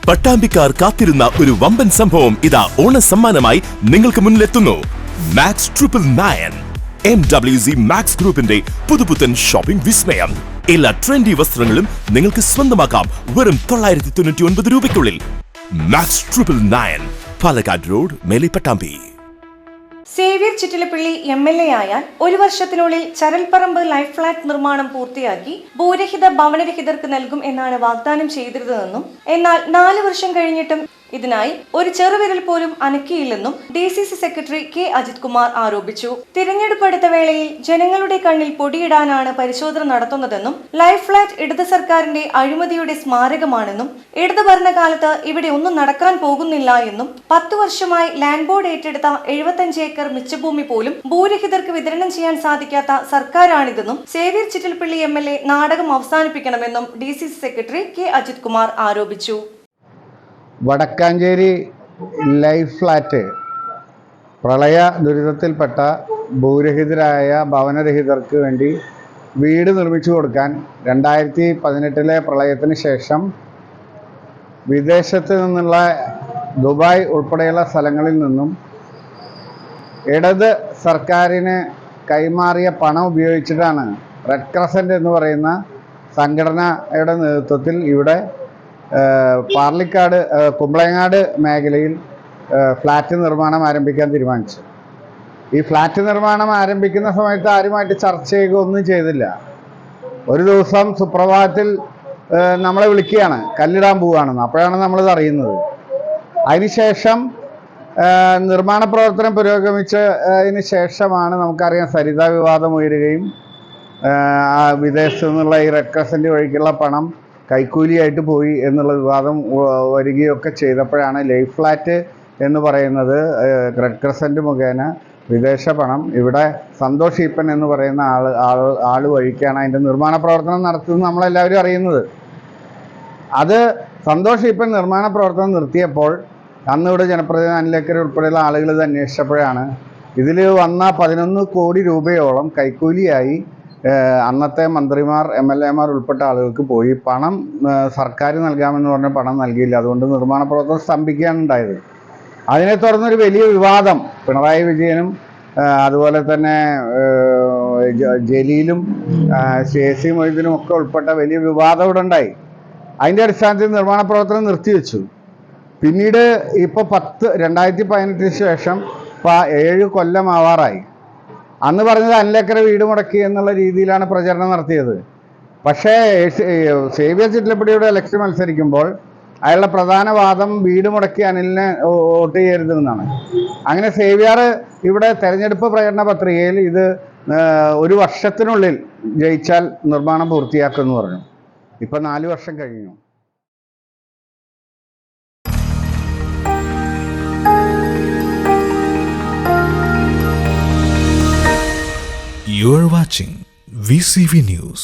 പട്ടാമ്പിക്കാർ കാത്തിരുന്ന ഒരു വമ്പൻ സംഭവം ഇതാ ഓണ സമ്മാനമായി നിങ്ങൾക്ക് മുന്നിലെത്തുന്നു. മാക്സ് 999 MWZ മാക്സ് ഗ്രൂപ്പിന്റെ പുതുപുത്തൻ ഷോപ്പിംഗ് വിസ്മയം. എല്ലാ ട്രെൻഡി വസ്ത്രങ്ങളും നിങ്ങൾക്ക് സ്വന്തമാക്കാം വെറും 999 രൂപയ്ക്കുള്ളിൽ. മാക്സ് 999 പാലക്കാട് റോഡ്, മേലെ പട്ടാമ്പി. സേവ്യർ ചിറ്റിലപ്പള്ളി MLA ആയാൽ ഒരു വർഷത്തിനുള്ളിൽ ചരൽപ്പറമ്പ് ലൈഫ് ഫ്ലാറ്റ് നിർമ്മാണം പൂർത്തിയാക്കി ഭൂരഹിത ഭവനരഹിതർക്ക് നൽകും എന്നാണ് വാഗ്ദാനം ചെയ്തിരുന്നതെന്നും എന്നാൽ 4 വർഷം കഴിഞ്ഞിട്ടും ഇതിനായി ഒരു ചെറുവിരൽ പോലും അനക്കിയില്ലെന്നും DCC secretary K. Ajith Kumar ആരോപിച്ചു. തിരഞ്ഞെടുപ്പ് അടുത്ത വേളയിൽ ജനങ്ങളുടെ കണ്ണിൽ പൊടിയിടാനാണ് പരിശോധന നടത്തുന്നതെന്നും ലൈഫ് ഫ്ലാറ്റ് ഇടത് സർക്കാരിന്റെ അഴിമതിയുടെ സ്മാരകമാണെന്നും ഇടത് ഭരണകാലത്ത് ഇവിടെ ഒന്നും നടക്കാൻ പോകുന്നില്ല എന്നും 10 വർഷമായി ലാൻഡ് ബോർഡ് ഏറ്റെടുത്ത 75 ഏക്കർ മിച്ചഭൂമി പോലും ഭൂരഹിതർക്ക് വിതരണം ചെയ്യാൻ സാധിക്കാത്ത സർക്കാരാണിതെന്നും സേവ്യർ ചിറ്റിലപ്പള്ളി MLA നാടകം അവസാനിപ്പിക്കണമെന്നും DCC secretary K. Ajith Kumar ആരോപിച്ചു. വടക്കാഞ്ചേരി ലൈഫ് ഫ്ലാറ്റ് പ്രളയ ദുരിതത്തിൽപ്പെട്ട ഭൂരഹിതരായ ഭവനരഹിതർക്ക് വേണ്ടി വീട് നിർമ്മിച്ചു കൊടുക്കാൻ 2018 പ്രളയത്തിന് ശേഷം വിദേശത്ത് നിന്നുള്ള ദുബായ് ഉൾപ്പെടെയുള്ള സ്ഥലങ്ങളിൽ നിന്നും ഇടത് സർക്കാരിന് കൈമാറിയ പണം ഉപയോഗിച്ചിട്ടാണ് റെഡ് ക്രസൻറ്റ് എന്ന് പറയുന്ന സംഘടനയുടെ നേതൃത്വത്തിൽ ഇവിടെ പാർലിക്കാട് കുമ്പളങ്ങാട് മേഖലയിൽ ഫ്ലാറ്റ് നിർമ്മാണം ആരംഭിക്കാൻ തീരുമാനിച്ചു. ഈ ഫ്ലാറ്റ് നിർമ്മാണം ആരംഭിക്കുന്ന സമയത്ത് ആരുമായിട്ട് ചർച്ച ചെയ്യുക ഒന്നും ചെയ്തില്ല. ഒരു ദിവസം സുപ്രഭാതത്തിൽ നമ്മളെ വിളിക്കുകയാണ്, കല്ലിടാൻ പോവുകയാണെന്ന്. അപ്പോഴാണ് നമ്മളിത് അറിയുന്നത്. അതിനുശേഷം നിർമ്മാണ പ്രവർത്തനം പുരോഗമിച്ചതിന് ശേഷമാണ് നമുക്കറിയാം സരിത വിവാദം ഉയരുകയും വിദേശത്തു നിന്നുള്ള ഈ റെഡ് ക്രസൻറ്റ് വഴിക്കുള്ള പണം കൈക്കൂലിയായിട്ട് പോയി എന്നുള്ള വിവാദം വരികയൊക്കെ ചെയ്തപ്പോഴാണ് ലൈഫ് ഫ്ലാറ്റ് എന്ന് പറയുന്നത് റെഡ് ക്രസൻറ്റ് മുഖേന വിദേശ പണം ഇവിടെ സന്തോഷ് ഈപ്പൻ എന്ന് പറയുന്ന ആൾ വഴിക്കാണ് അതിൻ്റെ നിർമ്മാണ പ്രവർത്തനം നടത്തുന്നത് നമ്മളെല്ലാവരും അറിയുന്നത്. അത് സന്തോഷ് ഈപ്പൻ നിർമ്മാണ പ്രവർത്തനം നിർത്തിയപ്പോൾ അന്ന് ഇവിടെ ജനപ്രതിനിധി അനിലേക്കർ ഉൾപ്പെടെയുള്ള ആളുകൾ ഇത് അന്വേഷിച്ചപ്പോഴാണ് ഇതിൽ വന്ന 11 കോടി രൂപയോളം കൈക്കൂലിയായി അന്നത്തെ മന്ത്രിമാർ MLA മാർ ഉൾപ്പെട്ട ആളുകൾക്ക് പോയി. പണം സർക്കാർ നൽകാമെന്ന് പറഞ്ഞ പണം നൽകിയില്ല. അതുകൊണ്ട് നിർമ്മാണ പ്രവർത്തനം സ്തംഭിക്കുകയാണ് ഉണ്ടായത്. അതിനെ തുടർന്നൊരു വലിയ വിവാദം പിണറായി വിജയനും അതുപോലെ തന്നെ ജലീലും AC മൊയ്തീനും ഒക്കെ ഉൾപ്പെട്ട വലിയ വിവാദം ഇവിടെ ഉണ്ടായി. അതിൻ്റെ അടിസ്ഥാനത്തിൽ നിർമ്മാണ പ്രവർത്തനം നിർത്തിവെച്ചു. പിന്നീട് ഇപ്പോൾ 2018 ശേഷം 7 കൊല്ലം ആവാറായി. അന്ന് പറഞ്ഞത് അനിലേക്കർ വീട് മുടക്കി എന്നുള്ള രീതിയിലാണ് പ്രചരണം നടത്തിയത്. പക്ഷേ സേവ്യർ ചിറ്റിലപ്പള്ളിയുടെ ഇലക്ഷൻ മത്സരിക്കുമ്പോൾ അയാളുടെ പ്രധാന വാദം വീട് മുടക്കി അനിലിനെ വോട്ട് ചെയ്യരുതെന്നാണ്. അങ്ങനെ സേവ്യർ ഇവിടെ തെരഞ്ഞെടുപ്പ് പ്രചരണ പത്രികയിൽ ഇത് 1 വർഷത്തിനുള്ളിൽ ജയിച്ചാൽ നിർമ്മാണം പൂർത്തിയാക്കുമെന്ന് പറഞ്ഞു. ഇപ്പം 4 വർഷം കഴിഞ്ഞു. You are watching VCV News.